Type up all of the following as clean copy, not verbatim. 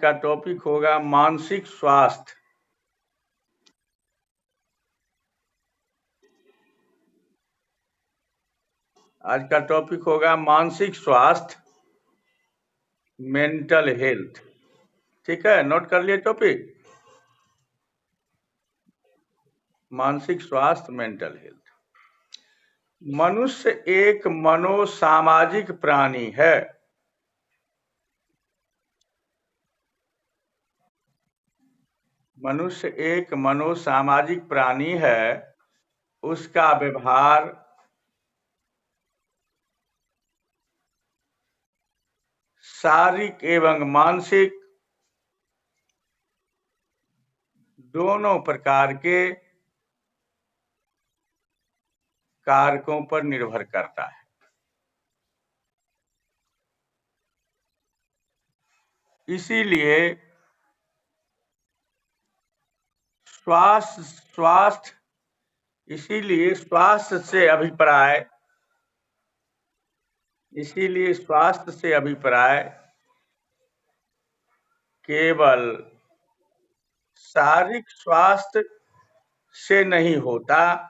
का टॉपिक होगा मानसिक स्वास्थ्य। आज का टॉपिक होगा मानसिक स्वास्थ्य, मेंटल हेल्थ। ठीक है, नोट कर लिए टॉपिक। मानसिक स्वास्थ्य, मेंटल हेल्थ। मनुष्य एक मनोसामाजिक प्राणी है। मनुष्य एक मनोसामाजिक प्राणी है। उसका व्यवहार शारीरिक एवं मानसिक दोनों प्रकार के कारकों पर निर्भर करता है। इसीलिए स्वास्थ्य से अभिप्राय केवल शारीरिक स्वास्थ्य से नहीं होता,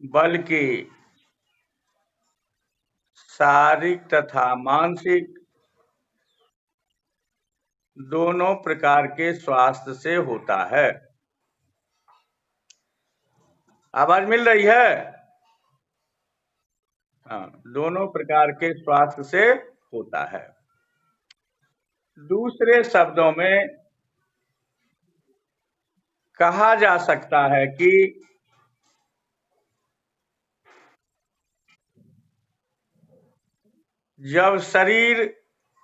बल्कि शारीरिक तथा मानसिक दोनों प्रकार के स्वास्थ्य से होता है। आवाज मिल रही है? हाँ, दोनों प्रकार के स्वास्थ्य से होता है। दूसरे शब्दों में कहा जा सकता है कि जब शरीर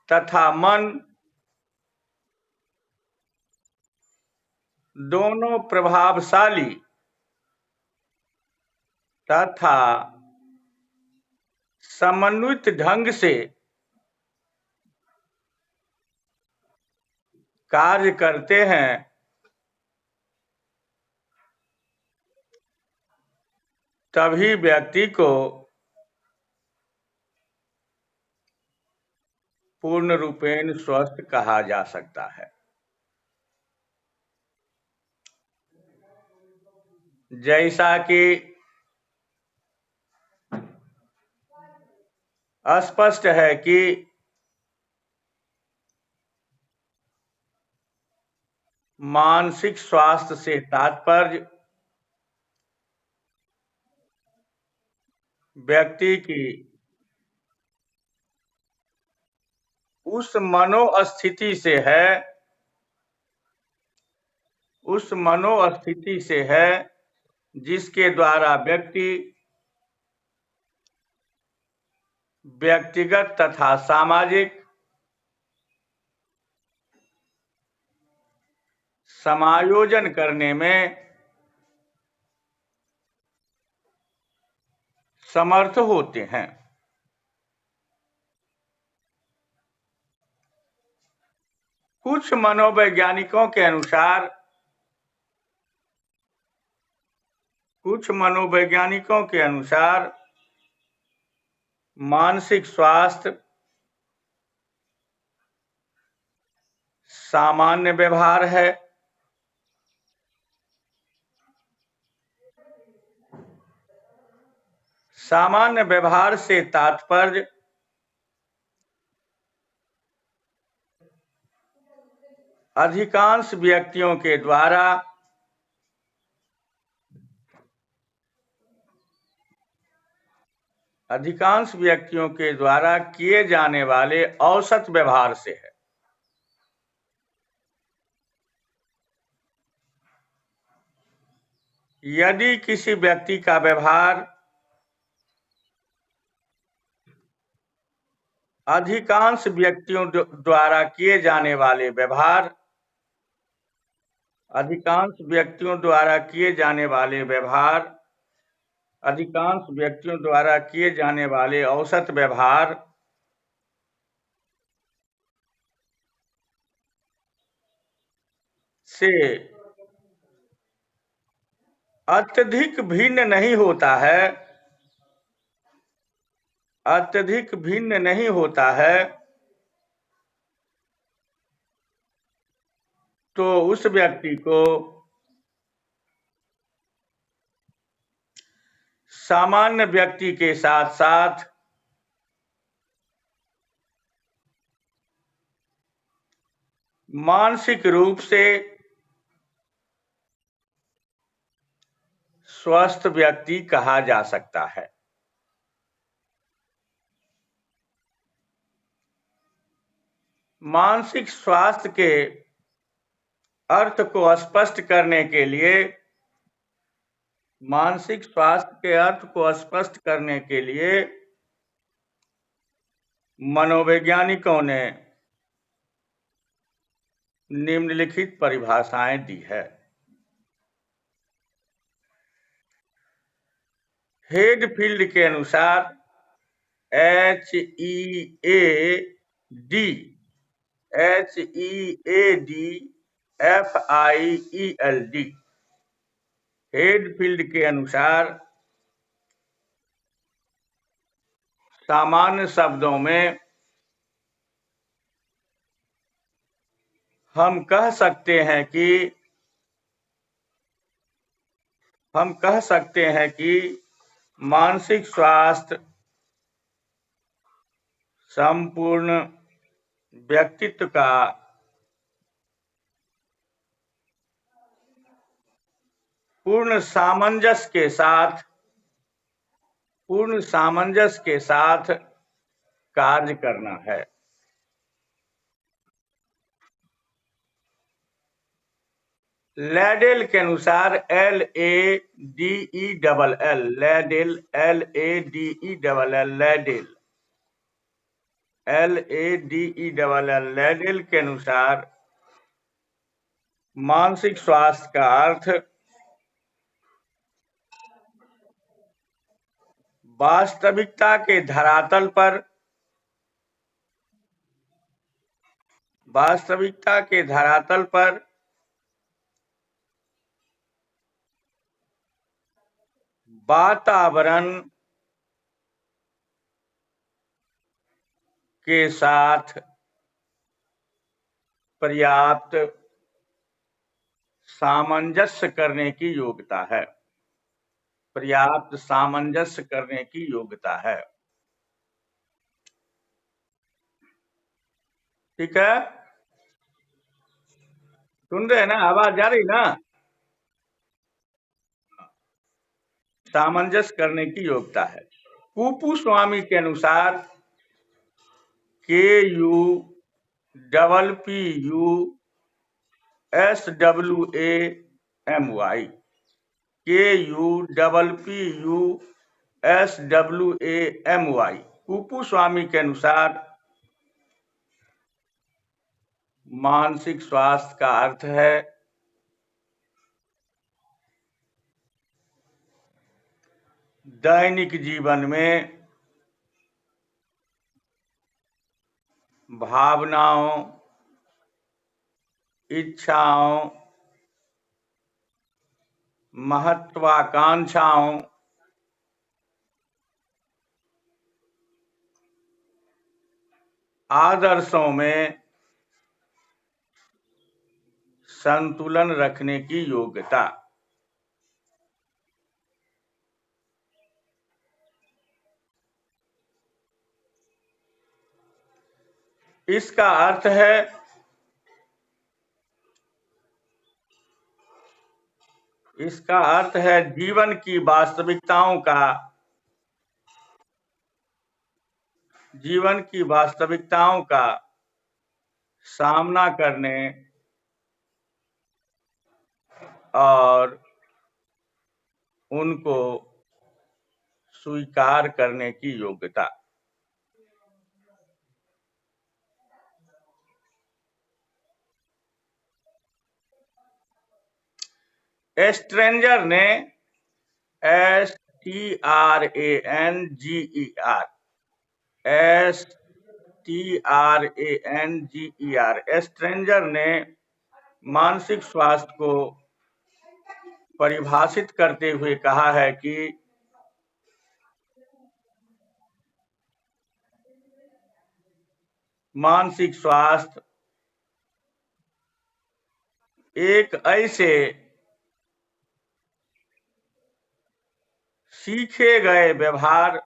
तथा मन दोनों प्रभावशाली तथा समन्वित ढंग से कार्य करते हैं, तभी व्यक्ति को पूर्ण रूपेण स्वस्थ कहा जा सकता है। जैसा कि स्पष्ट है कि मानसिक स्वास्थ्य से तात्पर्य व्यक्ति की उस मनोस्थिति से है जिसके द्वारा व्यक्ति व्यक्तिगत तथा सामाजिक समायोजन करने में समर्थ होते हैं। कुछ मनोवैज्ञानिकों के अनुसार मानसिक स्वास्थ्य सामान्य व्यवहार है। सामान्य व्यवहार से तात्पर्य अधिकांश व्यक्तियों के द्वारा किए जाने वाले औसत व्यवहार से है। यदि किसी व्यक्ति का व्यवहार अधिकांश व्यक्तियों द्वारा किए जाने वाले व्यवहार अधिकांश व्यक्तियों द्वारा किए जाने वाले औसत व्यवहार से अत्यधिक भिन्न नहीं होता है, अत्यधिक भिन्न नहीं होता है तो उस व्यक्ति को सामान्य व्यक्ति के साथ साथ मानसिक रूप से स्वस्थ व्यक्ति कहा जा सकता है। मानसिक स्वास्थ्य के अर्थ को स्पष्ट करने के लिए मानसिक स्वास्थ्य के अर्थ को स्पष्ट करने के लिए मनोवैज्ञानिकों ने निम्नलिखित परिभाषाएं दी है। हेडफील्ड के अनुसार HEADFIELD हेडफील्ड के अनुसार सामान्य शब्दों में हम कह सकते हैं कि मानसिक स्वास्थ्य संपूर्ण व्यक्तित्व का पूर्ण सामंजस्य के साथ कार्य करना है। लैडेल के अनुसार लैडेल के अनुसार मानसिक स्वास्थ्य का अर्थ वास्तविकता के धरातल पर वातावरण के साथ पर्याप्त सामंजस्य करने की योग्यता है। ठीक है, सुन रहे हैं ना, आवाज जा रही ना? सामंजस्य करने की योग्यता है। कुपुस्वामी के अनुसार कुपुस्वामी के अनुसार मानसिक स्वास्थ्य का अर्थ है दैनिक जीवन में भावनाओं, इच्छाओं, महत्वाकांक्षाओं, आदर्शों में संतुलन रखने की योग्यता। इसका अर्थ है जीवन की वास्तविकताओं का सामना करने और उनको स्वीकार करने की योग्यता। स्ट्रेंजर ने स्ट्रेंजर ने मानसिक स्वास्थ्य को परिभाषित करते हुए कहा है कि मानसिक स्वास्थ्य एक ऐसे सीखे गए व्यवहार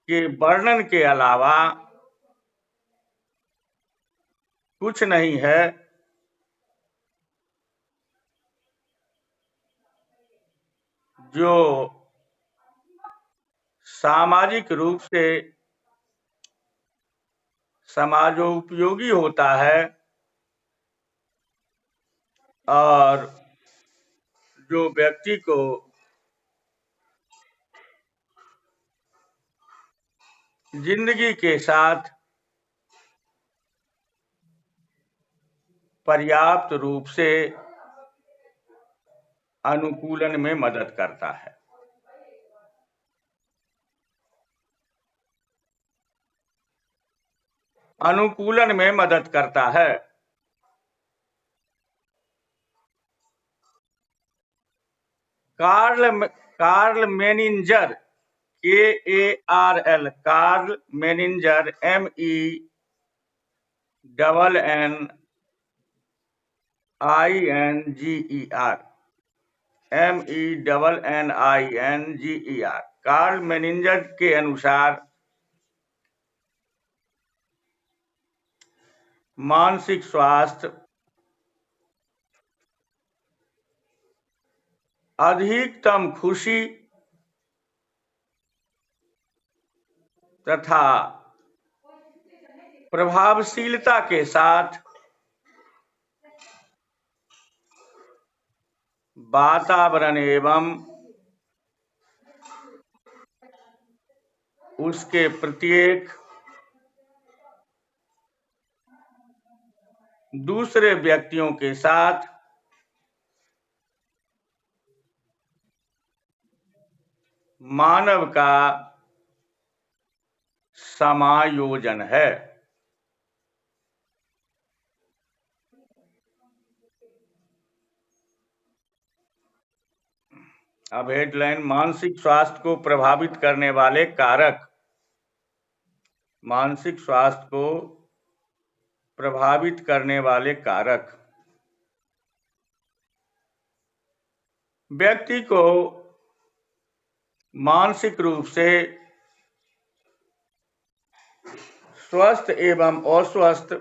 के वर्णन के अलावा कुछ नहीं है, जो सामाजिक रूप से समाजोपयोगी होता है और जो व्यक्ति को जिंदगी के साथ पर्याप्त रूप से अनुकूलन में मदद करता है। अनुकूलन में मदद करता है। Karl Menninger KARL Karl Menninger MENNINGER Karl Menninger के अनुसार मानसिक स्वास्थ्य अधिकतम खुशी तथा प्रभावशीलता के साथ वातावरण एवं उसके प्रत्येक दूसरे व्यक्तियों के साथ मानव का समायोजन है। अब हेडलाइन, मानसिक स्वास्थ्य को प्रभावित करने वाले कारक। मानसिक स्वास्थ्य को प्रभावित करने वाले कारक। व्यक्ति को मानसिक रूप से स्वस्थ एवं अस्वस्थ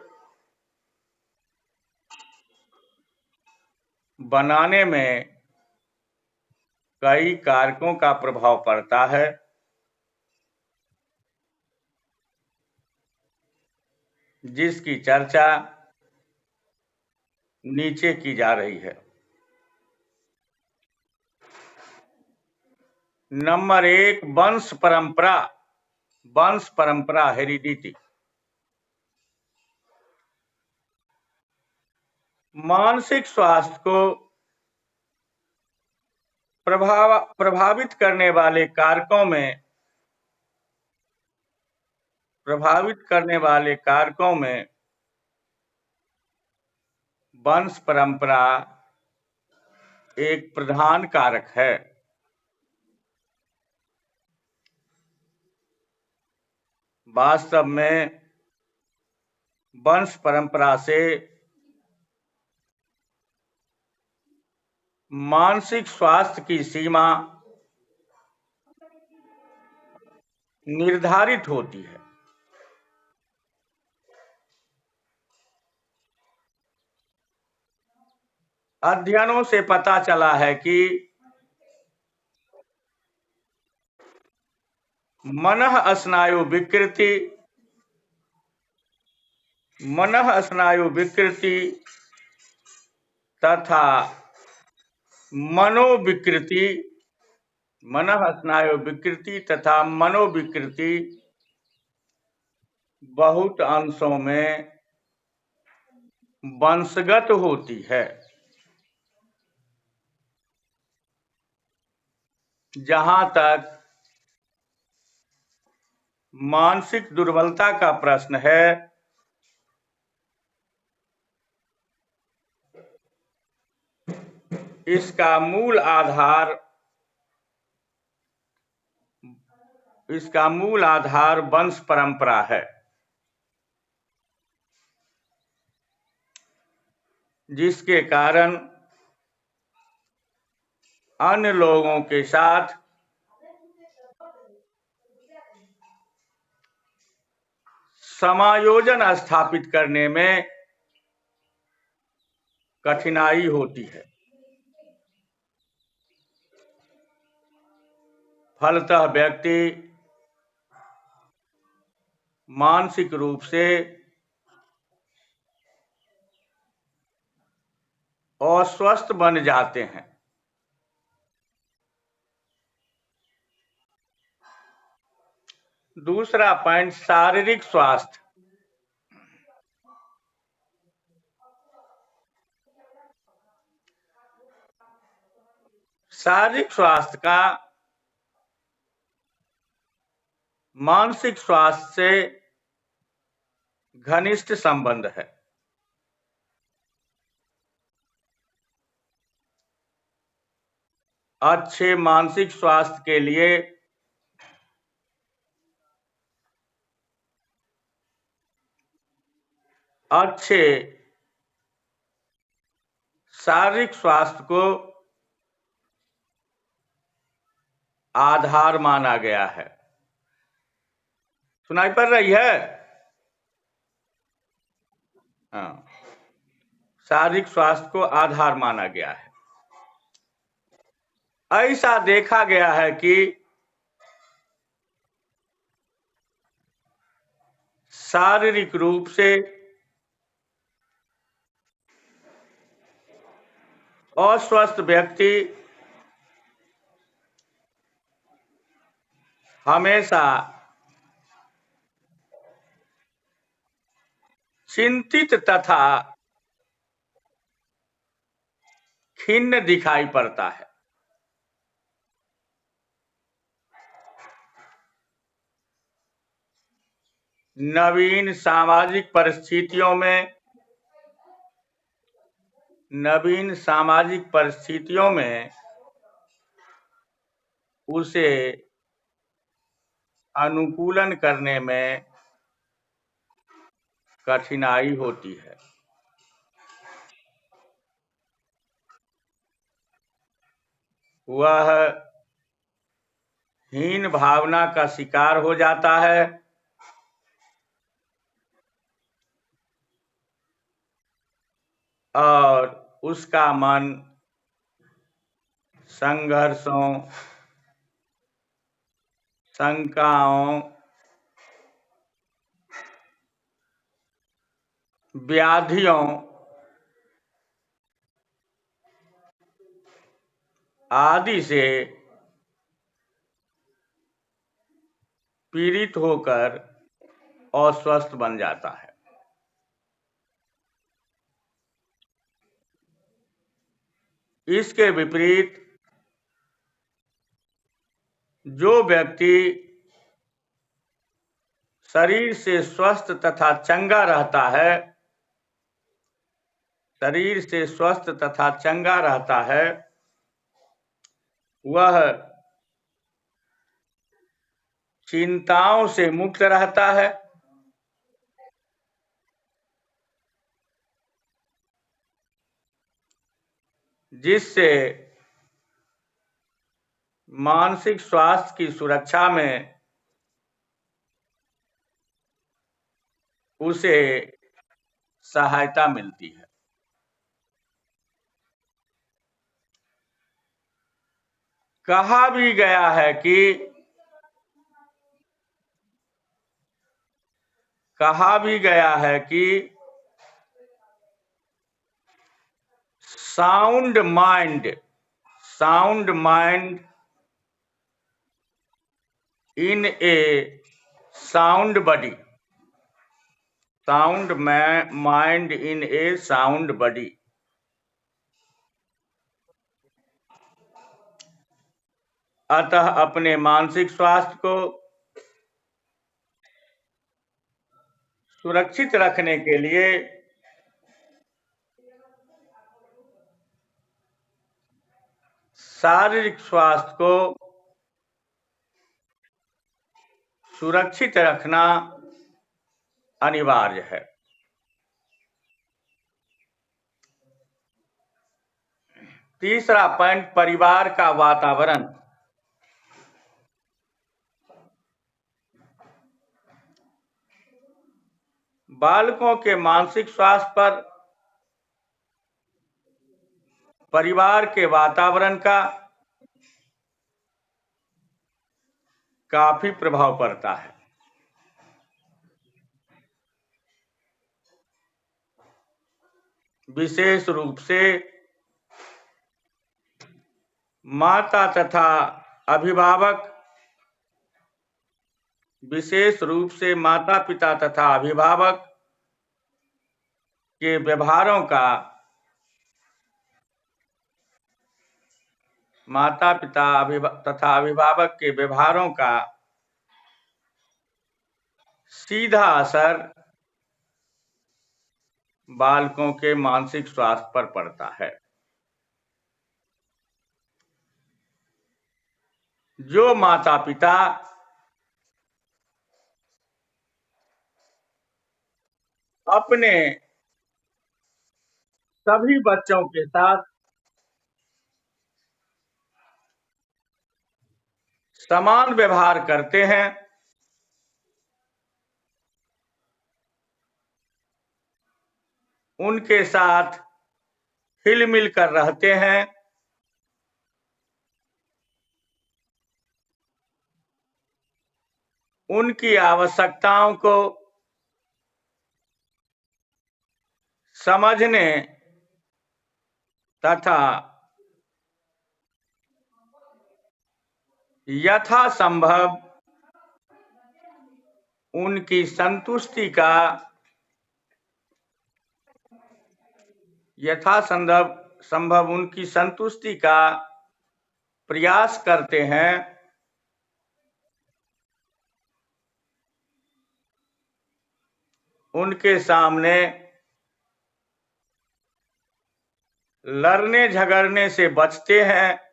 बनाने में कई कारकों का प्रभाव पड़ता है, जिसकी चर्चा नीचे की जा रही है। नंबर 1, वंश परंपरा हेरिडिटी। मानसिक स्वास्थ्य को प्रभावित करने वाले कारकों में वंश परंपरा एक प्रधान कारक है। वास्तव में वंश परंपरा से मानसिक स्वास्थ्य की सीमा निर्धारित होती है। अध्ययनों से पता चला है कि मनः स्नायु विकृति तथा मनोविकृति बहुत अंशों में वंशगत होती है। जहां तक मानसिक दुर्बलता का प्रश्न है, इसका मूल आधार वंश परंपरा है, जिसके कारण अन्य लोगों के साथ समायोजन स्थापित करने में कठिनाई होती है। फलतः व्यक्ति मानसिक रूप से अस्वस्थ बन जाते हैं। दूसरा पॉइंट, शारीरिक स्वास्थ्य। शारीरिक स्वास्थ्य का मानसिक स्वास्थ्य से घनिष्ठ संबंध है। अच्छे मानसिक स्वास्थ्य के लिए अच्छे शारीरिक स्वास्थ्य को आधार माना गया है। सुनाई पड़ रही है? हाँ, शारीरिक स्वास्थ्य को आधार माना गया है। ऐसा देखा गया है कि शारीरिक रूप से अस्वस्थ व्यक्ति हमेशा चिंतित तथा खिन्न दिखाई पड़ता है। नवीन सामाजिक परिस्थितियों में उसे अनुकूलन करने में कठिनाई होती है। वह हीन भावना का शिकार हो जाता है और उसका मन संघर्षों, शंकाओं, व्याधियों आदि से पीड़ित होकर अस्वस्थ बन जाता है। इसके विपरीत जो व्यक्ति शरीर से स्वस्थ तथा चंगा रहता है, वह चिंताओं से मुक्त रहता है, जिससे मानसिक स्वास्थ्य की सुरक्षा में उसे सहायता मिलती है। कहा भी गया है कि sound mind in A sound body. Sound mind in A sound body. अतः अपने मानसिक स्वास्थ्य को सुरक्षित रखने के लिए शारीरिक स्वास्थ्य को सुरक्षित रखना अनिवार्य है। तीसरा पॉइंट, परिवार का वातावरण। बालकों के मानसिक स्वास्थ्य पर परिवार के वातावरण का काफी प्रभाव पड़ता है। विशेष रूप से माता तथा अभिभावक, विशेष रूप से माता पिता तथा अभिभावक के व्यवहारों का, माता पिता तथा अभिभावक के व्यवहारों का सीधा असर बालकों के मानसिक स्वास्थ्य पर पड़ता है। जो माता पिता अपने सभी बच्चों के साथ समान व्यवहार करते हैं, उनके साथ हिल मिल कर रहते हैं, उनकी आवश्यकताओं को समझने तथा यथासंभव उनकी संतुष्टि का प्रयास करते हैं। उनके सामने लड़ने झगड़ने से बचते हैं,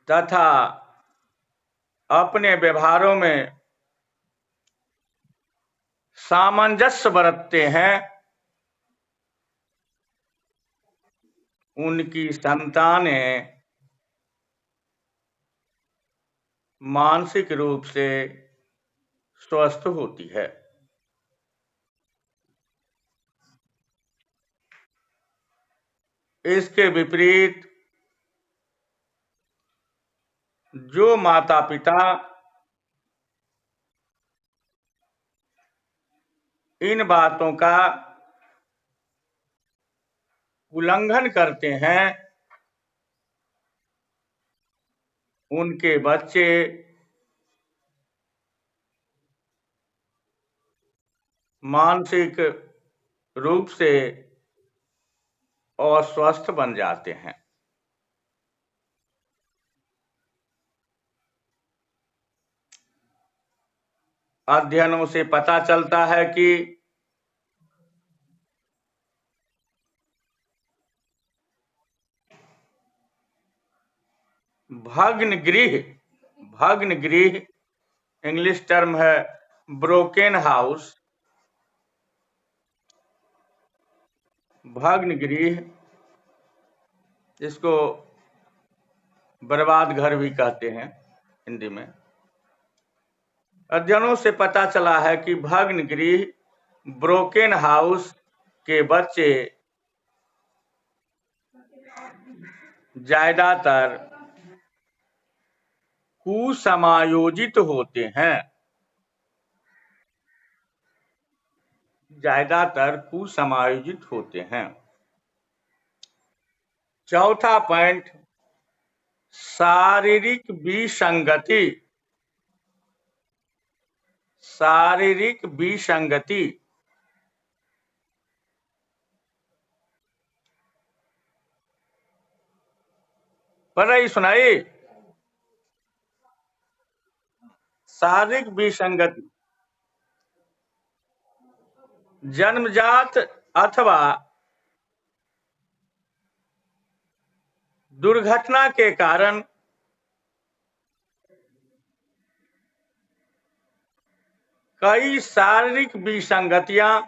तथा अपने व्यवहारों में सामंजस्य बरतते हैं। उनकी संतानें मानसिक रूप से स्वस्थ होती है। इसके विपरीत जो माता पिता इन बातों का उल्लंघन करते हैं, उनके बच्चे मानसिक रूप से अस्वस्थ बन जाते हैं। अध्ययनों से पता चलता है कि भग्न गृह इंग्लिश टर्म है ब्रोकेन हाउस। भग्न गृह, इसको बर्बाद घर भी कहते हैं हिंदी में। अध्ययनों से पता चला है कि भग्न गृह, ब्रोकेन हाउस के बच्चे ज्यादातर कुसमायोजित होते हैं। चौथा पॉइंट, शारीरिक विसंगति। पढ़ रही सुनाई? शारीरिक विसंगति जन्मजात अथवा दुर्घटना के कारण कई शारीरिक विसंगतियां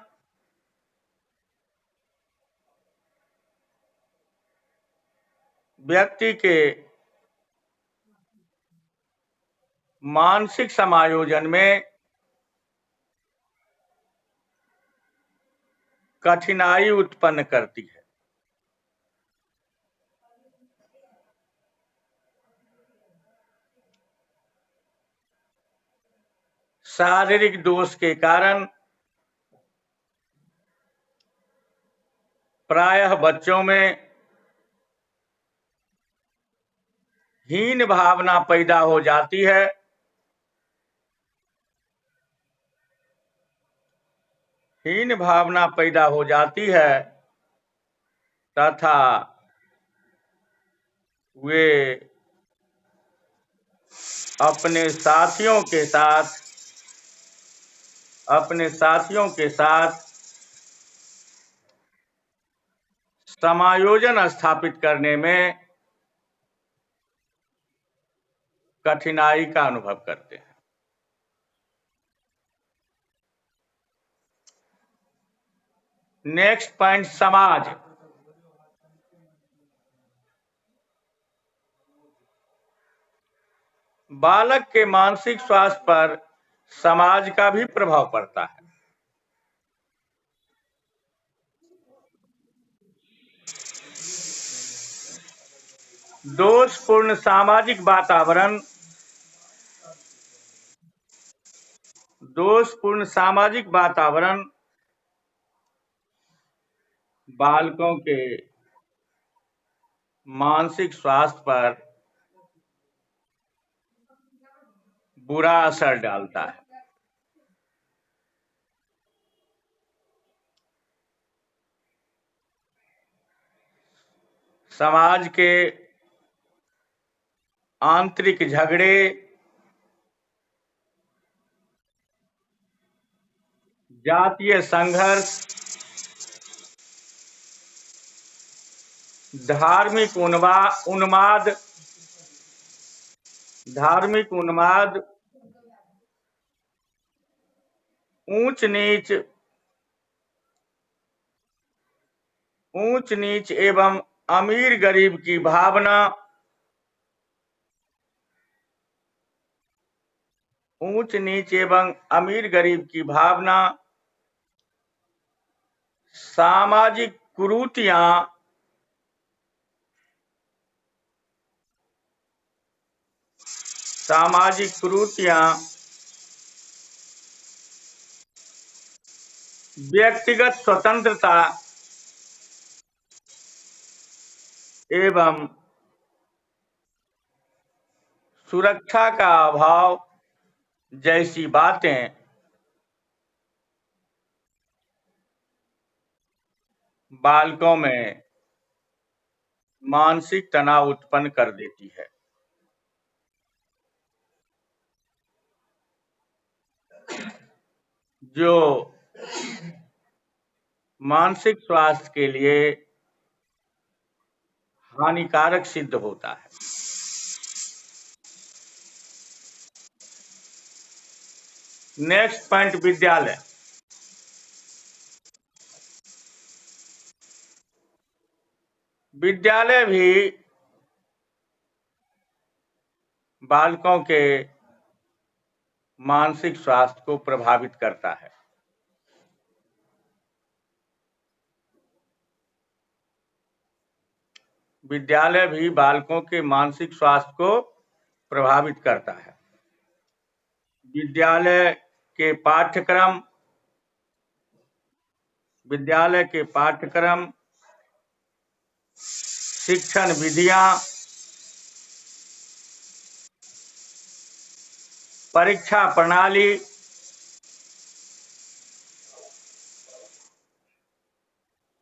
व्यक्ति के मानसिक समायोजन में कठिनाई उत्पन्न करती है। शारीरिक दोष के कारण प्रायः बच्चों में हीन भावना पैदा हो जाती है हीन भावना पैदा हो जाती है तथा वे अपने साथियों के साथ समायोजन स्थापित करने में कठिनाई का अनुभव करते हैं। नेक्स्ट पॉइंट, समाज। बालक के मानसिक स्वास्थ्य पर समाज का भी प्रभाव पड़ता है। दोषपूर्ण सामाजिक वातावरण बालकों के मानसिक स्वास्थ्य पर बुरा असर डालता है। समाज के आंतरिक झगड़े, जातीय संघर्ष, धार्मिक उन्माद, ऊंच नीच एवं अमीर गरीब की भावना, सामाजिक कुरीतियां, व्यक्तिगत स्वतंत्रता एवं सुरक्षा का अभाव जैसी बातें बालकों में मानसिक तनाव उत्पन्न कर देती है। जो मानसिक स्वास्थ्य के लिए हानिकारक सिद्ध होता है। नेक्स्ट पॉइंट, विद्यालय। विद्यालय भी बालकों के मानसिक स्वास्थ्य को प्रभावित करता है। विद्यालय भी बालकों के मानसिक स्वास्थ्य को प्रभावित करता है। विद्यालय के पाठ्यक्रम, शिक्षण विधियां, परीक्षा प्रणाली,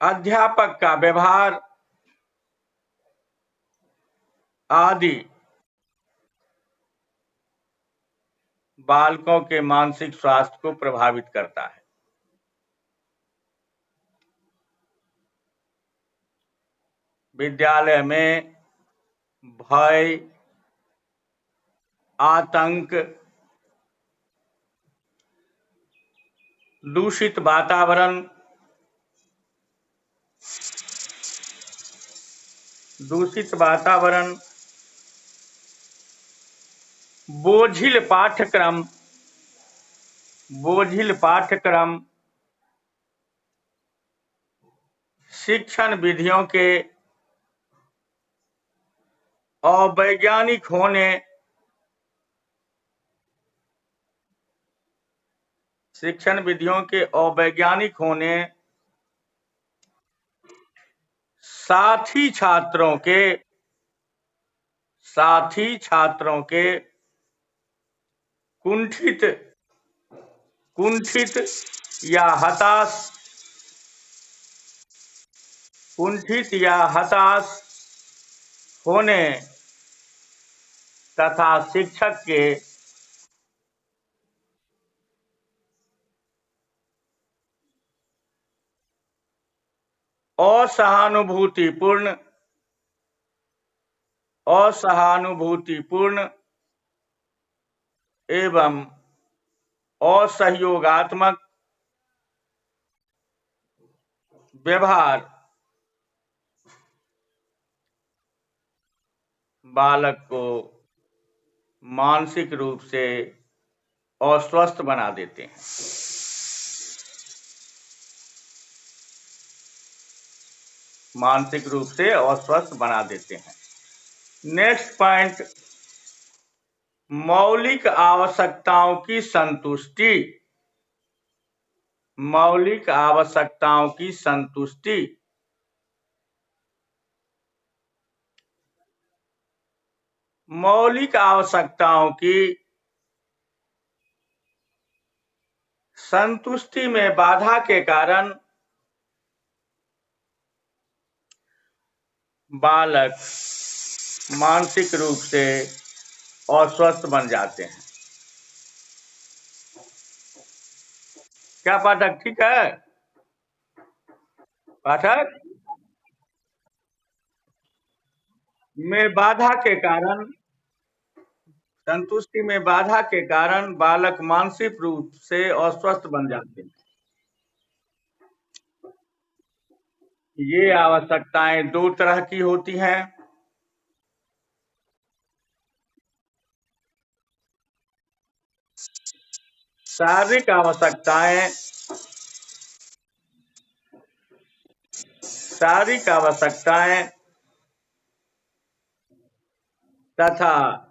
अध्यापक का व्यवहार आदि बालकों के मानसिक स्वास्थ्य को प्रभावित करता है। विद्यालय में भय, आतंक, दूषित वातावरण, बोझिल पाठ्यक्रम, शिक्षण विधियों के अवैज्ञानिक होने, साथी छात्रों के कुंठित या हताश होने तथा शिक्षक के असहानुभूतिपूर्ण एवं असहयोगात्मक व्यवहार बालक को मानसिक रूप से अस्वस्थ बना देते हैं। नेक्स्ट पॉइंट, मौलिक आवश्यकताओं की संतुष्टि। मौलिक आवश्यकताओं की संतुष्टि में बाधा के कारण बालक मानसिक रूप से अस्वस्थ बन जाते हैं। क्या पाठक ठीक है? पाठक में बाधा के कारण, संतुष्टि में बाधा के कारण बालक मानसिक रूप से अस्वस्थ बन जाते हैं। ये आवश्यकताएं दो तरह की होती हैं। शारीरिक आवश्यकताएं तथा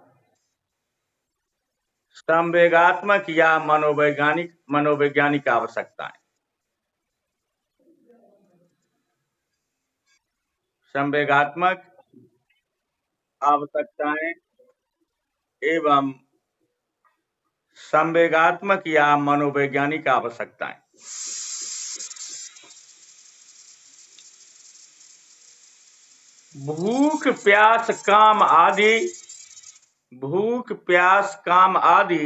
संवेगात्मक या मनोवैज्ञानिक आवश्यकताएं। संवेगात्मक आवश्यकताएं एवं संवेगात्मक या मनोवैज्ञानिक आवश्यकताएं। भूख प्यास काम आदि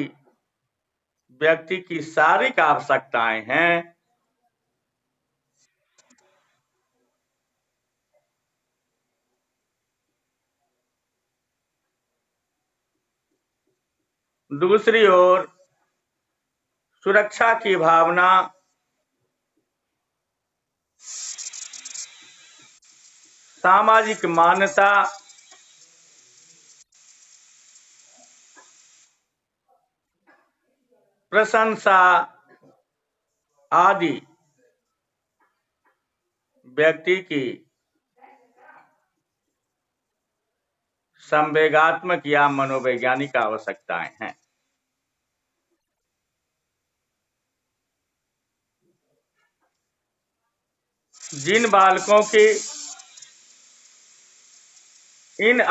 व्यक्ति की शारीरिक आवश्यकताएं हैं। दूसरी ओर सुरक्षा की भावना, सामाजिक मान्यता, प्रशंसा आदि व्यक्ति की संवेगात्मक या मनोवैज्ञानिक आवश्यकताएं हैं। जिन बालकों की इन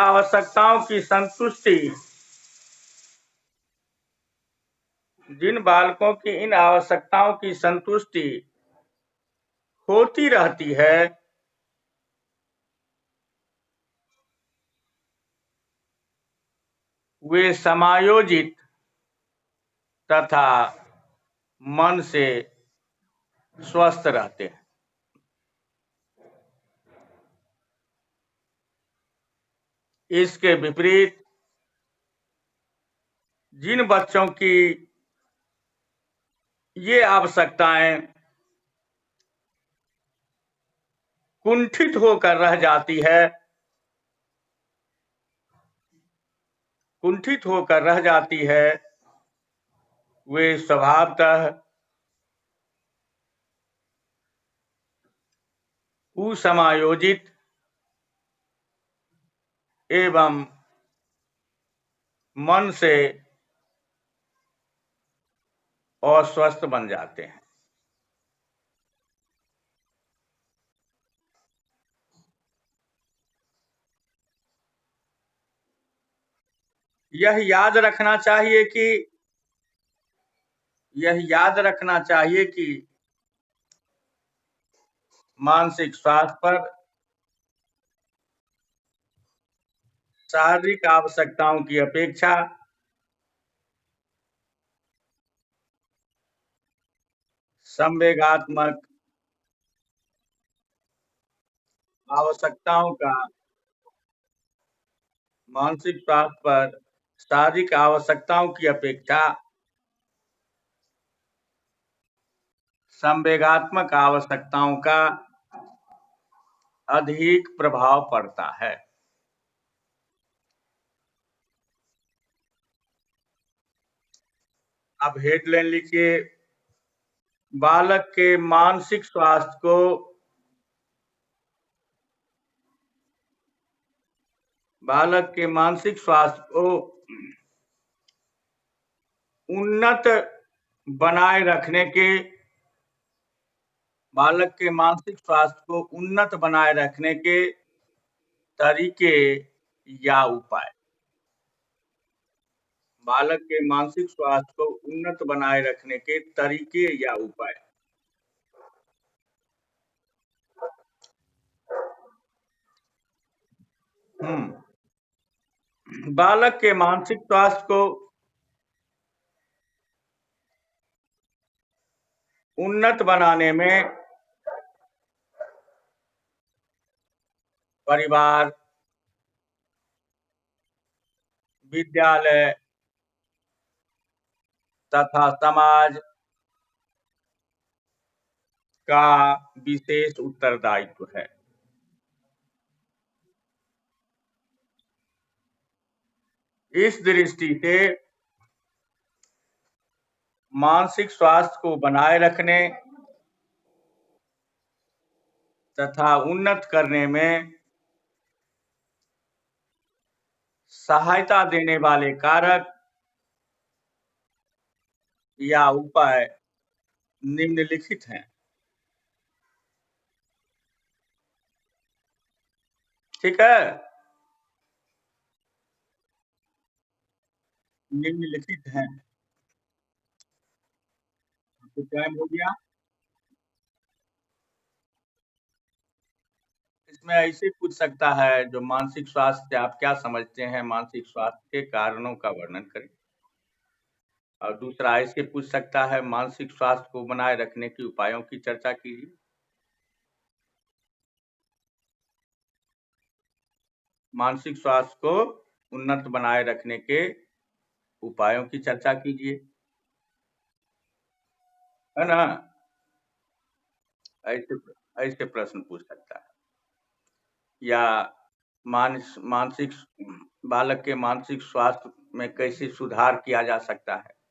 आवश्यकताओं की संतुष्टि होती रहती है, वे समायोजित तथा मन से स्वस्थ रहते हैं। इसके विपरीत जिन बच्चों की ये आवश्यकताएं कुंठित होकर रह जाती है, वे स्वभावतः कुसमायोजित एवं मन से अस्वस्थ बन जाते हैं। यह याद रखना चाहिए कि मानसिक स्वास्थ्य पर शारीरिक आवश्यकताओं की अपेक्षा संवेगात्मक आवश्यकताओं का मानसिक स्वास्थ्य पर शारीरिक आवश्यकताओं की अपेक्षा संवेगात्मक आवश्यकताओं का अधिक प्रभाव पड़ता है। अब हेडलाइन लिखिए, बालक के मानसिक स्वास्थ्य को उन्नत बनाए रखने के तरीके या उपाय। बालक के मानसिक स्वास्थ्य को उन्नत बनाए रखने के तरीके या उपाय। बालक के मानसिक स्वास्थ्य को उन्नत बनाने में परिवार, विद्यालय तथा समाज का विशेष उत्तरदायित्व है। इस दृष्टि से मानसिक स्वास्थ्य को बनाए रखने तथा उन्नत करने में सहायता देने वाले कारक या उपाय निम्नलिखित हैं। ठीक है, निम्नलिखित हैं। तो टाइम हो गया। इसमें ऐसे पूछ सकता है, जो मानसिक स्वास्थ्य से आप क्या समझते हैं, मानसिक स्वास्थ्य के कारणों का वर्णन करें। और दूसरा ऐसे पूछ सकता है, मानसिक स्वास्थ्य को बनाए रखने के उपायों की चर्चा कीजिए। मानसिक स्वास्थ्य को उन्नत बनाए रखने के उपायों की चर्चा कीजिए, है ना। ऐसे प्रश्न पूछ सकता है। या मानसिक बालक के मानसिक स्वास्थ्य में कैसे सुधार किया जा सकता है।